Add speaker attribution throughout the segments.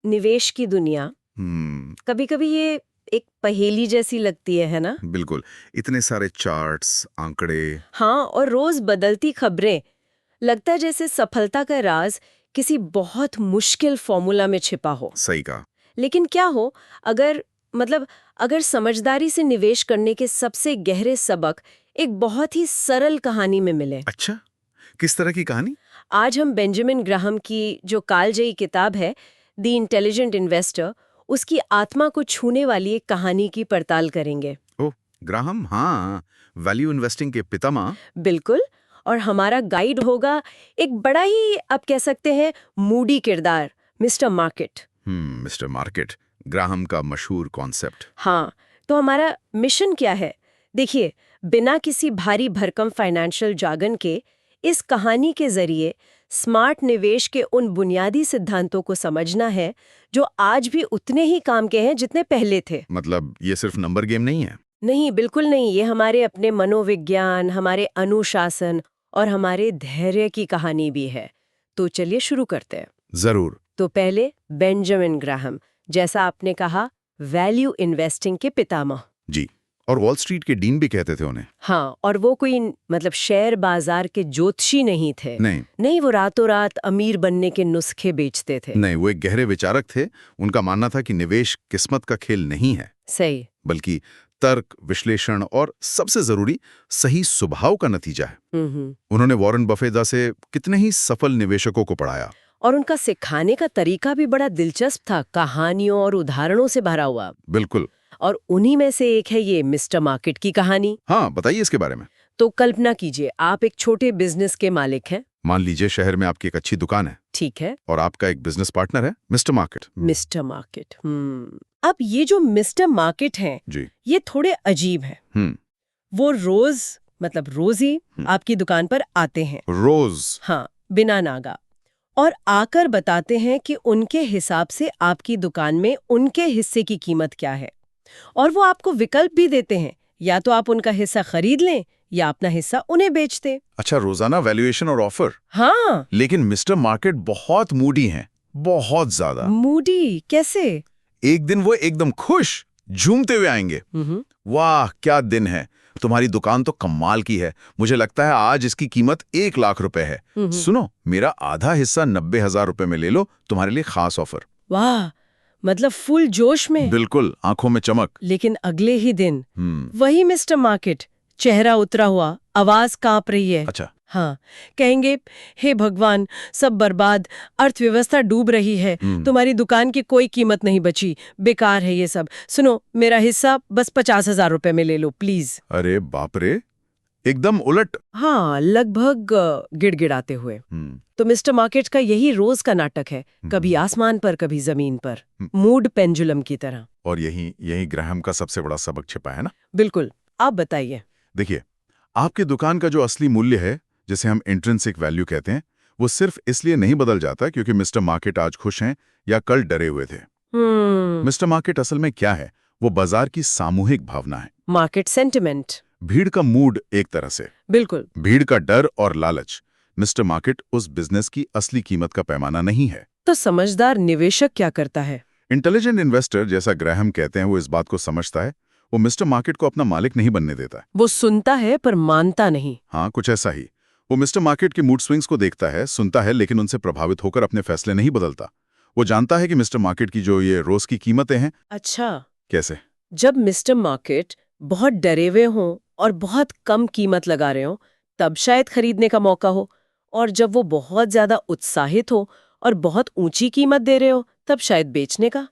Speaker 1: निवेश की दुनिया कभी-कभी ये एक पहेली जैसी लगती है ना?
Speaker 2: बिल्कुल। इतने सारे चार्ट्स, आंकड़े।
Speaker 1: हाँ, और रोज बदलती खबरें। लगता है जैसे सफलता का राज किसी बहुत मुश्किल फॉर्मूला में छिपा हो।
Speaker 2: सही कहा।
Speaker 1: लेकिन क्या हो अगर अगर समझदारी से निवेश करने के सबसे गहरे सबक एक बहुत ही सरल कहानी में मिले।
Speaker 2: अच्छा, किस तरह की कहानी?
Speaker 1: आज हम बेंजामिन ग्राहम की जो कालजयी किताब है द इंटेलिजेंट इन्वेस्टर, उसकी आत्मा को छूने वाली एक कहानी की पड़ताल करेंगे।
Speaker 2: ओह, ग्राहम, हाँ, वैल्यू इन्वेस्टिंग के पितामह।
Speaker 1: बिल्कुल। और हमारा गाइड होगा एक बड़ा ही आप कह सकते हैं मूडी किरदार, mister market.
Speaker 2: Mister market, Graham का मशहूर कॉन्सेप्ट।
Speaker 1: हाँ, तो हमारा मिशन क्या है? देखिए, बिना किसी भारी भरकम फाइनेंशियल जार्गन के इस कहानी के जरिए स्मार्ट निवेश के उन बुनियादी सिद्धांतों को समझना है जो आज भी उतने ही काम के हैं जितने पहले थे।
Speaker 2: मतलब ये सिर्फ नंबर गेम नहीं है?
Speaker 1: नहीं, बिल्कुल नहीं। ये हमारे अपने मनोविज्ञान, हमारे अनुशासन और हमारे धैर्य की कहानी भी है। तो चलिए शुरू करते हैं।
Speaker 2: जरूर।
Speaker 1: तो पहले बेंजामिन ग्राहम, जैसा आपने कहा, वैल्यू इन्वेस्टिंग के पितामह।
Speaker 2: जी, और वॉल स्ट्रीट के डीन भी कहते थे उन्हें।
Speaker 1: हाँ, और वो कोई शेयर बाजार के ज्योतिषी नहीं थे।
Speaker 2: नहीं
Speaker 1: नहीं, वो रातों रात अमीर बनने के नुस्खे बेचते थे।
Speaker 2: नहीं, वो एक गहरे विचारक थे। उनका मानना था कि निवेश किस्मत का खेल नहीं है,
Speaker 1: सही।
Speaker 2: बल्कि तर्क, विश्लेषण और सबसे जरूरी सही स्वभाव का नतीजा है। उन्होंने वॉरेन बफेट जैसे कितने ही सफल निवेशकों को पढ़ाया।
Speaker 1: और उनका सिखाने का तरीका भी बड़ा दिलचस्प था, कहानियों और उदाहरणों से भरा हुआ।
Speaker 2: बिल्कुल।
Speaker 1: और उन्हीं में से एक है ये मिस्टर मार्केट की कहानी।
Speaker 2: हाँ, बताइए इसके बारे में।
Speaker 1: तो कल्पना कीजिए, आप एक छोटे बिजनेस के मालिक हैं।
Speaker 2: मान लीजिए शहर में आपकी एक अच्छी दुकान है।
Speaker 1: ठीक है।
Speaker 2: और आपका एक बिजनेस पार्टनर है मिस्टर मार्केट।
Speaker 1: Mister market. अब ये जो मिस्टर मार्केट हैं,
Speaker 2: जी।
Speaker 1: ये थोड़े अजीब हैं। वो रोज ही आपकी दुकान पर आते हैं।
Speaker 2: रोज?
Speaker 1: हाँ, बिना नागा। और आकर बताते हैं कि उनके हिसाब से आपकी दुकान में उनके हिस्से की कीमत क्या है। और वो आपको विकल्प भी देते हैं, या तो आप उनका हिस्सा खरीद लें या अपना हिस्सा उन्हें बेच दें।
Speaker 2: अच्छा, रोजाना वैल्यूएशन और ऑफर।
Speaker 1: हाँ।
Speaker 2: लेकिन मिस्टर मार्केट बहुत मूडी हैं, बहुत ज्यादा।
Speaker 1: मूडी कैसे?
Speaker 2: एक दिन वो एकदम खुश झूमते हुए आएंगे। वाह क्या दिन है, तुम्हारी दुकान तो कमाल की है, मुझे लगता है आज इसकी कीमत 1 लाख रुपए है। सुनो, मेरा आधा हिस्सा 90,000 रुपए में ले लो, तुम्हारे लिए खास ऑफर।
Speaker 1: वाह, मतलब फुल जोश में।
Speaker 2: बिल्कुल, आंखों में चमक।
Speaker 1: लेकिन अगले ही दिन वही मिस्टर मार्केट, चेहरा उतरा हुआ, आवाज कांप रही है।
Speaker 2: अच्छा।
Speaker 1: हाँ, कहेंगे, हे भगवान, सब बर्बाद, अर्थव्यवस्था डूब रही है, तुम्हारी दुकान की कोई कीमत नहीं बची, बेकार है ये सब। सुनो, मेरा हिस्सा बस 50,000 रुपए में ले लो प्लीज।
Speaker 2: अरे बाप रे, एकदम उलट।
Speaker 1: हाँ, लगभग गिड़गिड़ाते हुए। तो मिस्टर मार्केट का यही रोज का नाटक है, कभी आसमान पर कभी जमीन पर, मूड पेंडुलम की तरह।
Speaker 2: और यही ग्राहम का सबसे बड़ा सबक छिपा है ना?
Speaker 1: बिल्कुल। आप बताइए।
Speaker 2: देखिए, आपकी दुकान का जो असली मूल्य है, जिसे हम इंट्रिंसिक वैल्यू कहते हैं, वो सिर्फ इसलिए नहीं बदल जाता क्योंकि मिस्टर मार्केट आज खुश हैं या कल डरे हुए थे। मिस्टर मार्केट असल में क्या है? वो बाजार की सामूहिक भावना है।
Speaker 1: Market sentiment.
Speaker 2: भीड़ का मूड एक तरह से।
Speaker 1: बिल्कुल।
Speaker 2: भीड़ का डर और लालच। मिस्टर मार्केट उस बिजनेस की असली कीमत का पैमाना नहीं है।
Speaker 1: तो समझदार निवेशक क्या करता है?
Speaker 2: इंटेलिजेंट इन्वेस्टर, जैसा ग्राहम कहते हैं, वो इस बात को समझता है। वो मिस्टर मार्केट को अपना मालिक नहीं बनने देता।
Speaker 1: वो सुनता है पर मानता नहीं।
Speaker 2: हाँ, कुछ ऐसा ही। वो मिस्टर मार्केट के मूड स्विंग्स को देखता है, सुनता है, लेकिन उनसे प्रभावित होकर अपने फैसले नहीं बदलता। वो जानता है कि मिस्टर मार्केट की जो ये रोज की कीमतें हैं।
Speaker 1: अच्छा।
Speaker 2: कैसे?
Speaker 1: जब मिस्टर मार्केट बहुत डरे हुए हों और बहुत कम कीमत लगा रहे हों, तब शायद खरीदने का मौका हो। और जब वो बहुत ज्यादा उत्साहित हो और बहुत ऊंची कीमत दे रहे हो, तब शायद बेचने का।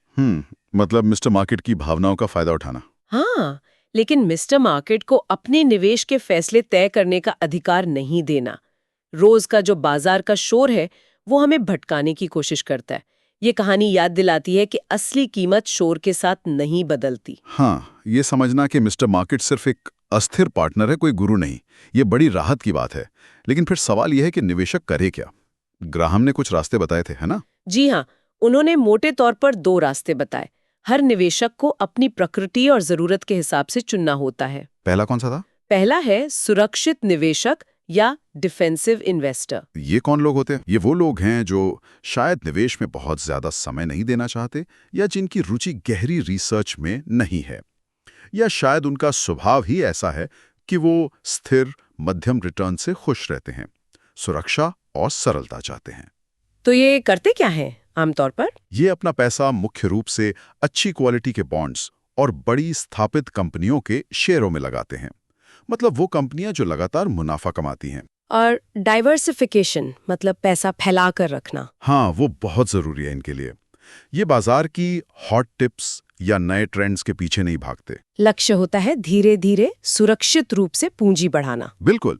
Speaker 2: मतलब मिस्टर मार्केट की भावनाओं का फायदा उठाना।
Speaker 1: हाँ, लेकिन मिस्टर मार्केट को अपने निवेश के फैसले तय करने का अधिकार नहीं देना। रोज का जो बाजार का शोर है, वो हमें भटकाने की कोशिश करता है। ये कहानी याद दिलाती है कि असली कीमत शोर के साथ नहीं बदलती।
Speaker 2: हाँ, ये समझना कि मिस्टर मार्केट सिर्फ एक अस्थिर पार्टनर है, कोई गुरु नहीं, ये बड़ी राहत की बात है। लेकिन फिर सवाल यह है कि निवेशक करे क्या? ग्राहम ने कुछ रास्ते बताए थे, है ना?
Speaker 1: जी हाँ, उन्होंने मोटे तौर पर 2 रास्ते बताए। हर निवेशक को अपनी प्रकृति और जरूरत के हिसाब से चुनना होता है।
Speaker 2: पहला कौन सा था?
Speaker 1: पहला है सुरक्षित निवेशक या डिफेंसिव इन्वेस्टर।
Speaker 2: ये कौन लोग होते हैं? ये वो लोग हैं जो शायद निवेश में बहुत ज्यादा समय नहीं देना चाहते, या जिनकी रुचि गहरी रिसर्च में नहीं है, या शायद उनका स्वभाव ही ऐसा है कि वो स्थिर मध्यम रिटर्न से खुश रहते हैं, सुरक्षा और सरलता चाहते हैं।
Speaker 1: तो ये करते क्या हैं आमतौर पर?
Speaker 2: ये अपना पैसा मुख्य रूप से अच्छी क्वालिटी के बॉन्ड्स और बड़ी स्थापित कंपनियों के शेयरों में लगाते हैं। मतलब वो कंपनियां जो लगातार मुनाफा कमाती हैं।
Speaker 1: और डाइवर्सिफिकेशन मतलब पैसा फैला कर रखना।
Speaker 2: हाँ, वो बहुत जरूरी है इनके लिए। ये बाजार की हॉट टिप्स या नए ट्रेंड्स के पीछे नहीं भागते।
Speaker 1: लक्ष्य होता है धीरे धीरे सुरक्षित रूप से पूंजी बढ़ाना।
Speaker 2: बिल्कुल,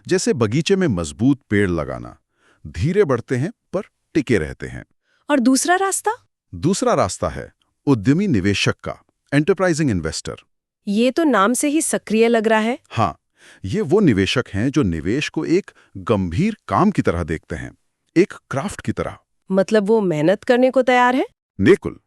Speaker 2: जैसे बगीचे में मजबूत पेड़ लगाना, धीरे बढ़ते हैं पर टिके रहते हैं।
Speaker 1: और दूसरा रास्ता?
Speaker 2: दूसरा रास्ता है उद्यमी निवेशक का, एंटरप्राइजिंग इन्वेस्टर।
Speaker 1: ये तो नाम से ही सक्रिय लग रहा है।
Speaker 2: हाँ, ये वो निवेशक हैं जो निवेश को एक गंभीर काम की तरह देखते हैं, एक क्राफ्ट की तरह।
Speaker 1: मतलब वो मेहनत करने को तैयार है।
Speaker 2: बिल्कुल,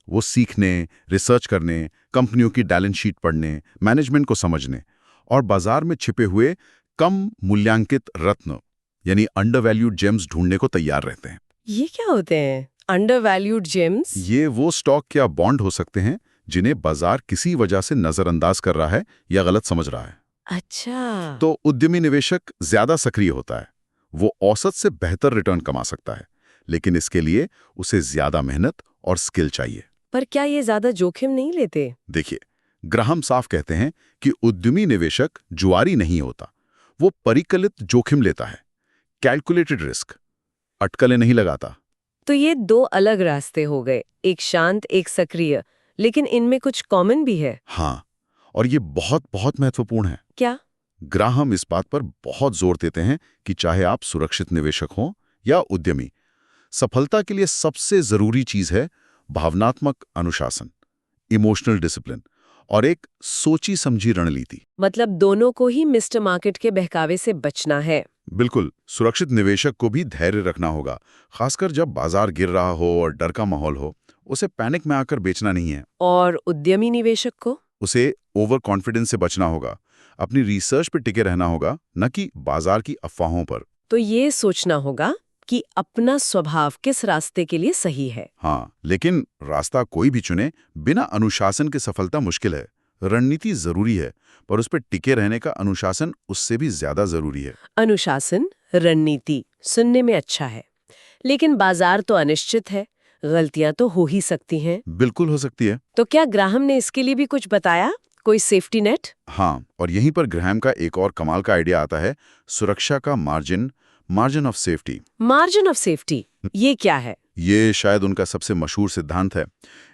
Speaker 2: वो सीखने, रिसर्च करने, कंपनियों की बैलेंस शीट पढ़ने, मैनेजमेंट को समझने और बाजार में छिपे हुए कम मूल्यांकित रत्न यानी अंडरवैल्यूड जेम्स ढूंढने को तैयार रहते हैं।
Speaker 1: ये क्या होते हैं अंडरवैल्यूड जेम्स?
Speaker 2: ये वो स्टॉक या बॉन्ड हो सकते हैं जिन्हें बाजार किसी वजह से नजरअंदाज कर रहा है या गलत समझ रहा है।
Speaker 1: अच्छा।
Speaker 2: तो उद्यमी निवेशक ज्यादा सक्रिय होता है। वो औसत से बेहतर रिटर्न कमा सकता है, लेकिन इसके लिए उसे ज्यादा मेहनत और स्किल चाहिए।
Speaker 1: पर क्या ये ज्यादा जोखिम नहीं लेते?
Speaker 2: देखिए, ग्राहम साफ कहते हैं कि उद्यमी निवेशक जुआरी नहीं होता, वो परिकलित जोखिम लेता है, कैलकुलेटेड रिस्क, अटकलें नहीं लगाता।
Speaker 1: तो ये दो अलग रास्ते हो गए, एक शांत एक सक्रिय, लेकिन इनमें कुछ कॉमन भी है।
Speaker 2: हाँ, और ये बहुत बहुत महत्वपूर्ण है।
Speaker 1: क्या?
Speaker 2: ग्राहम इस बात पर बहुत जोर देते हैं कि चाहे आप सुरक्षित निवेशक हों या उद्यमी, सफलता के लिए सबसे जरूरी चीज है भावनात्मक अनुशासन, इमोशनल डिसिप्लिन और एक सोची समझी रणनीति।
Speaker 1: मतलब दोनों को ही मिस्टर मार्केट के बहकावे से बचना है।
Speaker 2: बिल्कुल, सुरक्षित निवेशक को भी धैर्य रखना होगा, खासकर जब बाजार गिर रहा हो और डर का माहौल हो। उसे पैनिक में आकर बेचना नहीं है।
Speaker 1: और उद्यमी निवेशक को?
Speaker 2: उसे ओवर कॉन्फिडेंस से बचना होगा, अपनी रिसर्च पर टिके रहना होगा, न कि बाजार की अफवाहों पर।
Speaker 1: तो ये सोचना होगा कि अपना स्वभाव किस रास्ते के लिए सही है।
Speaker 2: हाँ, लेकिन रास्ता कोई भी चुने, बिना अनुशासन के सफलता मुश्किल है। रणनीति जरूरी है, पर उस पर टिके रहने का अनुशासन उससे भी ज्यादा जरूरी है।
Speaker 1: अनुशासन, रणनीति सुनने में अच्छा है, लेकिन बाजार तो अनिश्चित है, गलतियां तो हो ही सकती हैं।
Speaker 2: बिल्कुल हो सकती है।
Speaker 1: तो क्या ग्राहम ने इसके लिए भी कुछ बताया, कोई सेफ्टी नेट?
Speaker 2: हाँ, और यहीं पर ग्राहम का एक और कमाल का आइडिया आता है, सुरक्षा का margin, margin of safety.
Speaker 1: Margin of safety, ये क्या है?
Speaker 2: ये शायद उनका सबसे मशहूर सिद्धांत है।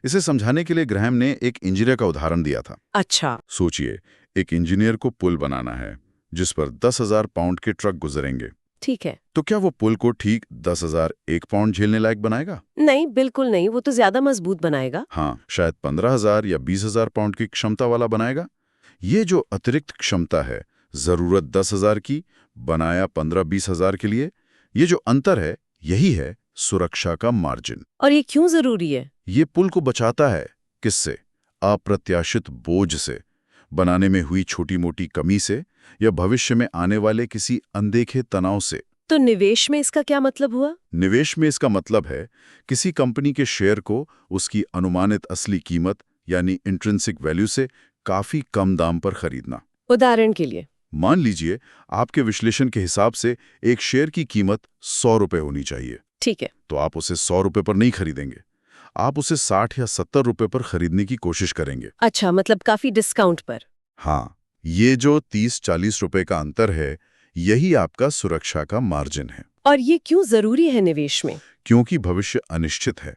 Speaker 2: इसे समझाने के लिए ग्राहम ने एक इंजीनियर का उदाहरण दिया था।
Speaker 1: अच्छा।
Speaker 2: सोचिए, एक इंजीनियर को पुल बनाना है जिस पर 10,000 पाउंड के ट्रक गुजरेंगे।
Speaker 1: ठीक है।
Speaker 2: तो क्या वो पुल को ठीक 10,001 पाउंड झेलने लायक बनाएगा?
Speaker 1: नहीं, बिल्कुल नहीं, वो तो ज्यादा मजबूत बनाएगा।
Speaker 2: हाँ, शायद 15,000 या 20,000 पाउंड की क्षमता वाला बनाएगा। ये जो अतिरिक्त क्षमता है, जरूरत 10,000 की, बनाया 15-20,000 के लिए, ये जो अंतर है, यही है सुरक्षा का मार्जिन।
Speaker 1: और ये क्यों जरूरी है?
Speaker 2: ये पुल को बचाता है किससे? अप्रत्याशित बोझ से, बनाने में हुई छोटी मोटी कमी से, या भविष्य में आने वाले किसी अनदेखे तनाव से।
Speaker 1: तो निवेश में इसका क्या मतलब हुआ?
Speaker 2: निवेश में इसका मतलब है किसी कंपनी के शेयर को उसकी अनुमानित असली कीमत यानी इंट्रिंसिक वैल्यू से काफी कम दाम पर खरीदना।
Speaker 1: उदाहरण के लिए,
Speaker 2: मान लीजिए आपके विश्लेषण के हिसाब से एक शेयर की कीमत 100 रुपए होनी चाहिए।
Speaker 1: ठीक है।
Speaker 2: तो आप उसे 100 रुपए पर नहीं खरीदेंगे, आप उसे 60 या 70 रुपए पर खरीदने की कोशिश करेंगे।
Speaker 1: अच्छा, मतलब काफी डिस्काउंट पर।
Speaker 2: हाँ, ये जो 30-40 रुपए का अंतर है, यही आपका सुरक्षा का मार्जिन है।
Speaker 1: और ये क्यों जरूरी है निवेश में?
Speaker 2: क्योंकि भविष्य अनिश्चित है।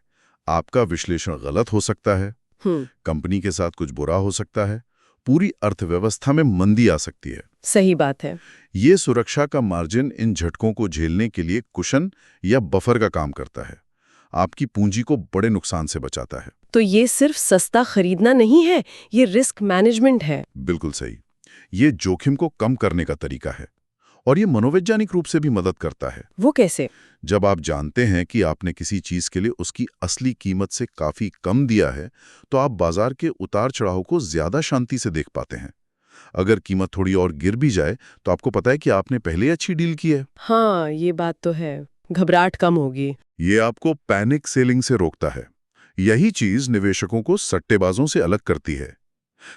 Speaker 2: आपका विश्लेषण गलत हो सकता है, कंपनी के साथ कुछ बुरा हो सकता है, पूरी अर्थव्यवस्था में मंदी आ सकती है।
Speaker 1: सही बात है।
Speaker 2: ये सुरक्षा का मार्जिन इन झटकों को झेलने के लिए कुशन या बफर का काम करता है, आपकी पूंजी को बड़े नुकसान से बचाता है।
Speaker 1: तो ये सिर्फ सस्ता खरीदना नहीं है, ये रिस्क मैनेजमेंट है।
Speaker 2: बिल्कुल सही। ये जोखिम को कम करने का तरीका है, और ये मनोवैज्ञानिक रूप से भी मदद करता है।
Speaker 1: वो कैसे?
Speaker 2: जब आप जानते हैं कि आपने किसी चीज के लिए उसकी असली कीमत से काफी कम दिया है, तो आप बाजार के उतार चढ़ाव को ज्यादा शांति से देख पाते हैं। अगर कीमत थोड़ी और गिर भी जाए तो आपको पता है कि आपने पहले अच्छी डील की है।
Speaker 1: हाँ, ये बात तो है। घबराहट कम होगी।
Speaker 2: ये आपको पैनिक सेलिंग से रोकता है। यही चीज निवेशकों को सट्टेबाजों से अलग करती है।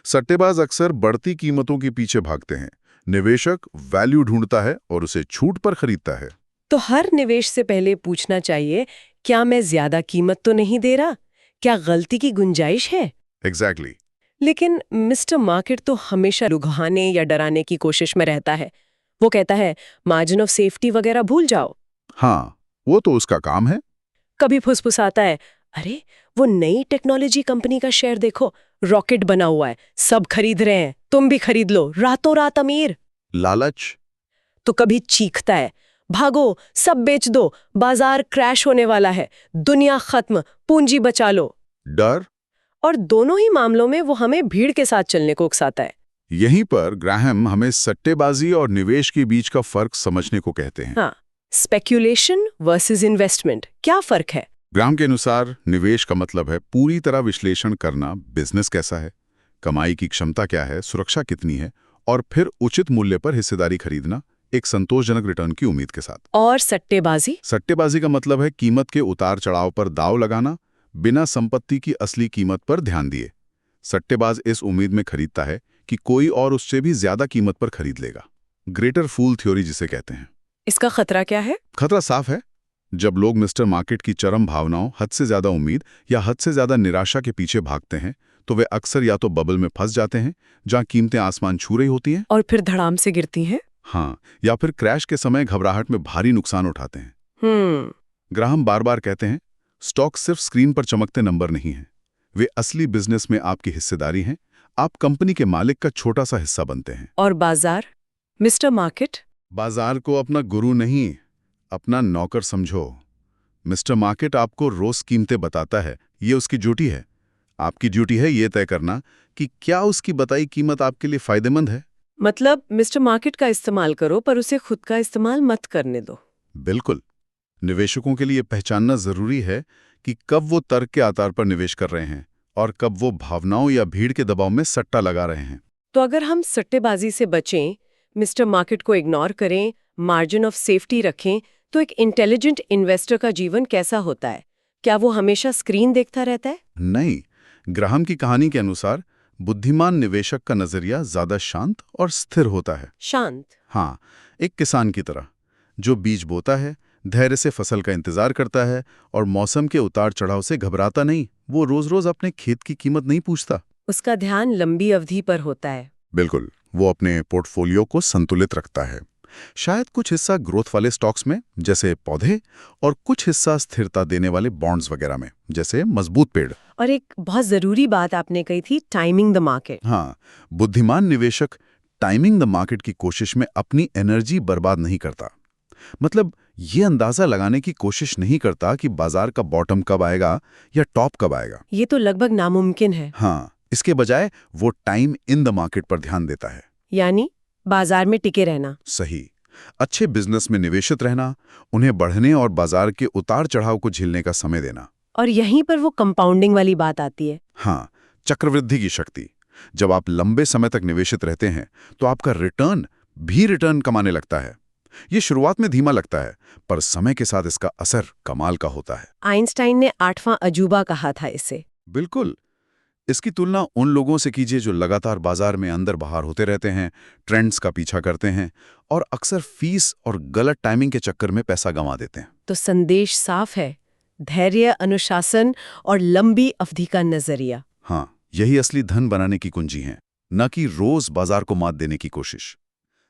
Speaker 2: सट्टेबाज अक्सर बढ़ती कीमतों के पीछे भागते हैं, निवेशक वैल्यू ढूंढता है और उसे छूट पर खरीदता है।
Speaker 1: तो हर निवेश से पहले पूछना चाहिए, क्या मैं ज्यादा कीमत तो नहीं दे रहा? क्या गलती की गुंजाइश है?
Speaker 2: एग्जैक्टली।
Speaker 1: लेकिन मिस्टर मार्केट तो हमेशा लुभाने या डराने की कोशिश में रहता है। वो कहता है मार्जिन ऑफ सेफ्टी वगैरह भूल जाओ।
Speaker 2: हाँ, वो तो उसका काम है।
Speaker 1: कभी फुसफुसाता है, अरे वो नई टेक्नोलॉजी कंपनी का शेयर देखो, रॉकेट बना हुआ है, सब खरीद रहे हैं, तुम भी खरीद लो, रातों रात अमीर।
Speaker 2: लालच।
Speaker 1: तो कभी चीखता है, भागो सब बेच दो, बाजार क्रैश होने वाला है, दुनिया खत्म, पूंजी बचा लो।
Speaker 2: डर।
Speaker 1: और दोनों ही मामलों में वो हमें भीड़ के साथ चलने को उकसाता है।
Speaker 2: यहीं पर ग्राहम हमें सट्टेबाजी और निवेश के बीच का फर्क समझने को कहते हैं।
Speaker 1: हाँ, स्पेक्यूलेशन वर्सेस इन्वेस्टमेंट, क्या फर्क है?
Speaker 2: ग्राहम के अनुसार निवेश का मतलब है पूरी तरह विश्लेषण करना, बिजनेस कैसा है, कमाई की क्षमता क्या है, सुरक्षा कितनी है, और फिर उचित मूल्य पर हिस्सेदारी खरीदना, एक संतोषजनक रिटर्न की उम्मीद के साथ।
Speaker 1: और सट्टेबाजी?
Speaker 2: सट्टेबाजी का मतलब है कीमत के उतार चढ़ाव पर दाव लगाना, बिना संपत्ति की असली कीमत पर ध्यान दिए। सट्टेबाज इस उम्मीद में खरीदता है कि कोई और उससे भी ज्यादा कीमत पर खरीद लेगा। ग्रेटर फूल थ्योरी जिसे कहते हैं।
Speaker 1: इसका खतरा क्या है?
Speaker 2: खतरा साफ है। जब लोग मिस्टर मार्केट की चरम भावनाओं, हद से ज्यादा उम्मीद या हद से ज्यादा निराशा के पीछे भागते हैं, तो वे अक्सर या तो बबल में फंस जाते हैं जहां कीमतें आसमान छू रही होती हैं,
Speaker 1: और फिर धड़ाम से गिरती हैं।
Speaker 2: हाँ, या फिर क्रैश के समय घबराहट में भारी नुकसान उठाते हैं। ग्राहम बार बार कहते हैं, स्टॉक सिर्फ स्क्रीन पर चमकते नंबर नहीं हैं, वे असली बिजनेस में आपकी हिस्सेदारी हैं। आप कंपनी के मालिक का छोटा सा हिस्सा बनते हैं।
Speaker 1: और बाजार, मिस्टर मार्केट?
Speaker 2: बाजार को अपना गुरु नहीं, अपना नौकर समझो। मिस्टर मार्केट आपको रोज कीमतें बताता है, ये उसकी ड्यूटी है। आपकी ड्यूटी है ये तय करना कि क्या उसकी बताई कीमत आपके लिए फायदेमंद है।
Speaker 1: मतलब मिस्टर मार्केट का इस्तेमाल करो, पर उसे खुद का इस्तेमाल मत करने दो।
Speaker 2: बिल्कुल। निवेशकों के लिए पहचानना जरूरी है कि कब वो तर्क के आधार पर निवेश कर रहे हैं और कब वो भावनाओं या भीड़ के दबाव में सट्टा लगा रहे हैं।
Speaker 1: तो अगर हम सट्टेबाजी से बचें, मिस्टर मार्केट को इग्नोर करें, मार्जिन ऑफ सेफ्टी रखें, तो एक इंटेलिजेंट इन्वेस्टर का जीवन कैसा होता है? क्या वो हमेशा स्क्रीन देखता रहता है?
Speaker 2: नहीं, ग्राहम की कहानी के अनुसार बुद्धिमान निवेशक का नजरिया ज्यादा शांत और स्थिर होता है।
Speaker 1: शांत?
Speaker 2: हाँ, एक किसान की तरह, जो बीज बोता है, धैर्य से फसल का इंतजार करता है और मौसम के उतार चढ़ाव से घबराता नहीं। वो रोज रोज अपने खेत की कीमत नहीं पूछता।
Speaker 1: उसका ध्यान लंबी अवधि पर होता है।
Speaker 2: बिल्कुल, वो अपने पोर्टफोलियो को संतुलित रखता है। शायद कुछ हिस्सा ग्रोथ वाले स्टॉक्स में, जैसे पौधे, और कुछ हिस्सा स्थिरता देने वाले बॉन्ड्स वगैरह में, जैसे मजबूत पेड़।
Speaker 1: और एक बहुत जरूरी बात आपने कही थी, टाइमिंग द मार्केट।
Speaker 2: हाँ, बुद्धिमान निवेशक टाइमिंग द मार्केट की कोशिश में अपनी एनर्जी बर्बाद नहीं करता। मतलब ये अंदाजा लगाने की कोशिश नहीं करता कि बाजार का बॉटम कब आएगा या टॉप कब आएगा।
Speaker 1: ये तो लगभग नामुमकिन है।
Speaker 2: हाँ, इसके बजाय वो टाइम इन द मार्केट पर ध्यान देता है।
Speaker 1: यानी बाजार में टिके रहना।
Speaker 2: सही। अच्छे बिजनेस में निवेशित रहना, उन्हें बढ़ने और बाजार के उतार चढ़ाव को झेलने का समय देना।
Speaker 1: और यहीं पर वो कंपाउंडिंग वाली बात आती है।
Speaker 2: हाँ, चक्रवृद्धि की शक्ति। जब आप लंबे समय तक निवेशित रहते हैं तो आपका रिटर्न कमाने लगता है। ये शुरुआत में धीमा लगता है, पर समय के साथ इसका असर कमाल का होता है।
Speaker 1: आइंस्टाइन ने 8वां अजूबा कहा था इसे।
Speaker 2: बिल्कुल। इसकी तुलना उन लोगों से कीजिए जो लगातार बाजार में अंदर बाहर होते रहते हैं, ट्रेंड्स का पीछा करते हैं और अक्सर फीस और गलत टाइमिंग के चक्कर में पैसा गंवा देते हैं।
Speaker 1: तो संदेश साफ है, धैर्य, अनुशासन और लंबी अवधि का नजरिया।
Speaker 2: हाँ, यही असली धन बनाने की कुंजी है, न कि रोज बाजार को मात देने की कोशिश।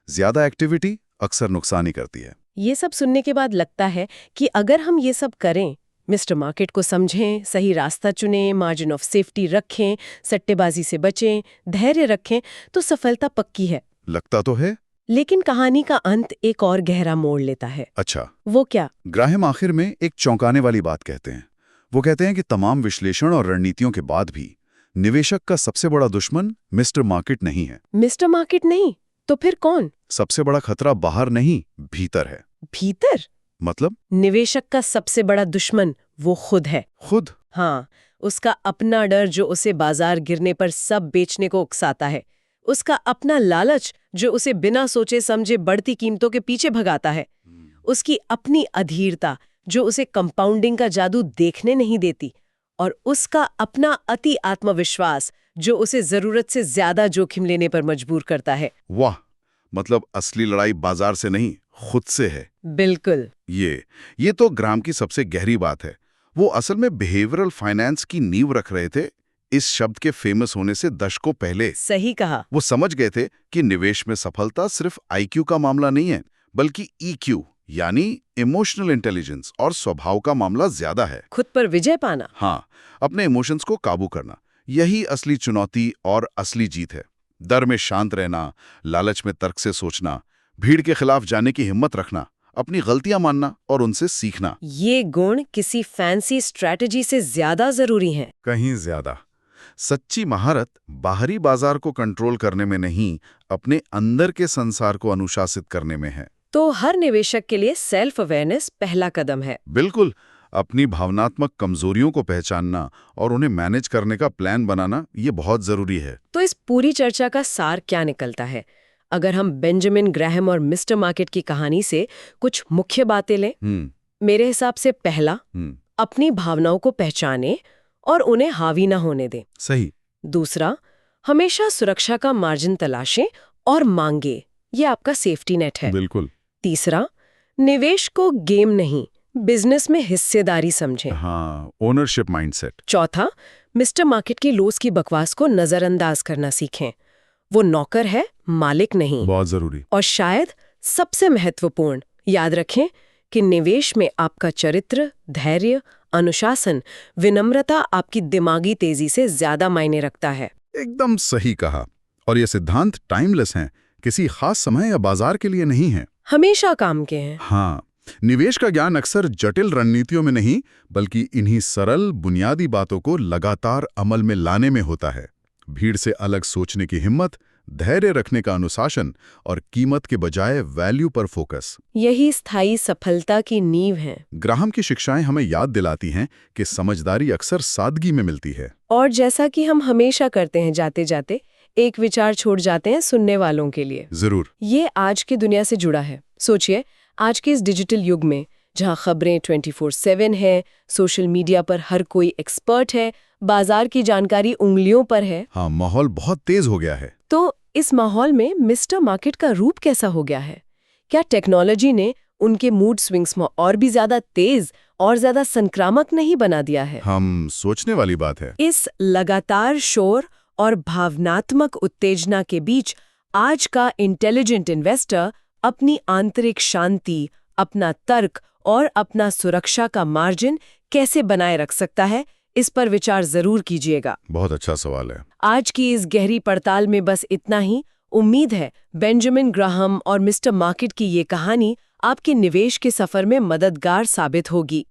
Speaker 2: ज्यादा एक्टिविटी अक्सर नुकसान ही करती है।
Speaker 1: ये सब सुनने के बाद लगता है कि अगर हम ये सब करें, मिस्टर मार्केट को समझें, सही रास्ता चुनें, मार्जिन ऑफ सेफ्टी रखें, सट्टेबाजी से बचें, धैर्य रखें, तो सफलता पक्की है।
Speaker 2: लगता तो है।
Speaker 1: लेकिन कहानी का अंत एक और गहरा मोड़ लेता है।
Speaker 2: अच्छा,
Speaker 1: वो क्या?
Speaker 2: ग्राहम आखिर में एक चौंकाने वाली बात कहते हैं। वो कहते हैं कि तमाम विश्लेषण और रणनीतियों के बाद भी निवेशक का सबसे बड़ा दुश्मन मिस्टर मार्केट नहीं है।
Speaker 1: मिस्टर मार्केट नहीं तो फिर कौन?
Speaker 2: सबसे बड़ा खतरा बाहर नहीं, भीतर है।
Speaker 1: भीतर?
Speaker 2: मतलब?
Speaker 1: निवेशक का सबसे बड़ा दुश्मन वो खुद है।
Speaker 2: खुद?
Speaker 1: हाँ, उसका अपना डर जो उसे बाजार गिरने पर सब बेचने को उकसाता है। उसका अपना लालच जो उसे बिना सोचे समझे बढ़ती कीमतों के पीछे भगाता है, उसकी अपनी अधीरता जो उसे कंपाउंडिंग का जादू देखने नहीं देती, और उसका अपना अति आत्मविश्वास जो उसे जरूरत से ज्यादा जोखिम लेने पर मजबूर करता है।
Speaker 2: वाह, मतलब असली लड़ाई बाजार से नहीं, खुद से है।
Speaker 1: बिल्कुल।
Speaker 2: ये तो ग्राम की सबसे गहरी बात है। वो असल में बिहेवियरल फाइनेंस की नींव रख रहे थे इस शब्द के फेमस होने से दशकों पहले।
Speaker 1: सही कहा।
Speaker 2: वो समझ गए थे कि निवेश में सफलता सिर्फ आईक्यू का मामला नहीं है, बल्कि ईक्यू यानी इमोशनल इंटेलिजेंस और स्वभाव का मामला ज्यादा है।
Speaker 1: खुद पर विजय पाना।
Speaker 2: हाँ, अपने इमोशंस को काबू करना, यही असली चुनौती और असली जीत है। डर में शांत रहना, लालच में तर्क से सोचना, भीड़ के खिलाफ जाने की हिम्मत रखना, अपनी गलतियां मानना और उनसे सीखना।
Speaker 1: ये गुण किसी फैंसी स्ट्रैटेजी से ज्यादा जरूरी हैं।
Speaker 2: कहीं ज्यादा। सच्ची महारत बाहरी बाजार को कंट्रोल करने में नहीं, अपने अंदर के संसार को अनुशासित करने में है।
Speaker 1: तो हर निवेशक के लिए सेल्फ अवेयरनेस पहला कदम है।
Speaker 2: बिल्कुल, अपनी भावनात्मक कमजोरियों को पहचानना और उन्हें मैनेज करने का प्लान बनाना, ये बहुत जरूरी है।
Speaker 1: तो इस पूरी चर्चा का सार क्या निकलता है? अगर हम बेंजामिन ग्राहम और मिस्टर मार्केट की कहानी से कुछ मुख्य बातें लें, मेरे हिसाब से पहला, अपनी भावनाओं को पहचाने और उन्हें हावी ना होने दें।
Speaker 2: सही।
Speaker 1: दूसरा, हमेशा सुरक्षा का मार्जिन तलाशें और मांगे, ये आपका सेफ्टी नेट है।
Speaker 2: बिल्कुल।
Speaker 1: तीसरा, निवेश को गेम नहीं, बिजनेस में हिस्सेदारी समझें।
Speaker 2: हाँ, ओनरशिप माइंडसेट।
Speaker 1: चौथा, मिस्टर मार्केट की लोस की बकवास को नजरअंदाज करना सीखें। वो नौकर है, मालिक नहीं।
Speaker 2: बहुत जरूरी।
Speaker 1: और शायद सबसे महत्वपूर्ण, याद रखें कि निवेश में आपका चरित्र, धैर्य, अनुशासन, विनम्रता आपकी दिमागी तेजी से ज्यादा मायने रखता है।
Speaker 2: एकदम सही कहा। और ये सिद्धांत टाइमलेस हैं, किसी खास समय या बाजार के लिए नहीं है,
Speaker 1: हमेशा काम के हैं।
Speaker 2: हाँ, निवेश का ज्ञान अक्सर जटिल रणनीतियों में नहीं, बल्कि इन्हीं सरल बुनियादी बातों को लगातार अमल में लाने में होता है। भीड़ से अलग सोचने की हिम्मत, धैर्य रखने का अनुशासन और कीमत के बजाय वैल्यू पर फोकस,
Speaker 1: यही स्थायी सफलता की नींव है।
Speaker 2: ग्राहम की शिक्षाएं हमें याद दिलाती हैं कि समझदारी अक्सर सादगी में मिलती है।
Speaker 1: और जैसा कि हम हमेशा करते हैं, जाते जाते एक विचार छोड़ जाते हैं सुनने वालों के लिए।
Speaker 2: जरूर।
Speaker 1: ये आज की दुनिया से जुड़ा है। सोचिए, आज के इस डिजिटल युग में जहां खबरें 24/7 है, सोशल मीडिया पर हर कोई एक्सपर्ट है, बाजार की जानकारी उंगलियों पर है।
Speaker 2: हाँ, माहौल बहुत तेज हो गया है।
Speaker 1: तो इस माहौल में मिस्टर मार्केट का रूप कैसा हो गया है? क्या टेक्नोलॉजी ने उनके मूड स्विंग्स में और भी ज्यादा तेज और ज्यादा संक्रामक नहीं बना दिया है?
Speaker 2: हम सोचने वाली बात है।
Speaker 1: इस लगातार शोर और भावनात्मक उत्तेजना के बीच आज का इंटेलिजेंट इन्वेस्टर अपनी आंतरिक शांति, अपना तर्क और अपना सुरक्षा का मार्जिन कैसे बनाए रख सकता है, इस पर विचार जरूर कीजिएगा।
Speaker 2: बहुत अच्छा सवाल है।
Speaker 1: आज की इस गहरी पड़ताल में बस इतना ही। उम्मीद है बेंजामिन ग्राहम और मिस्टर मार्केट की ये कहानी आपके निवेश के सफर में मददगार साबित होगी।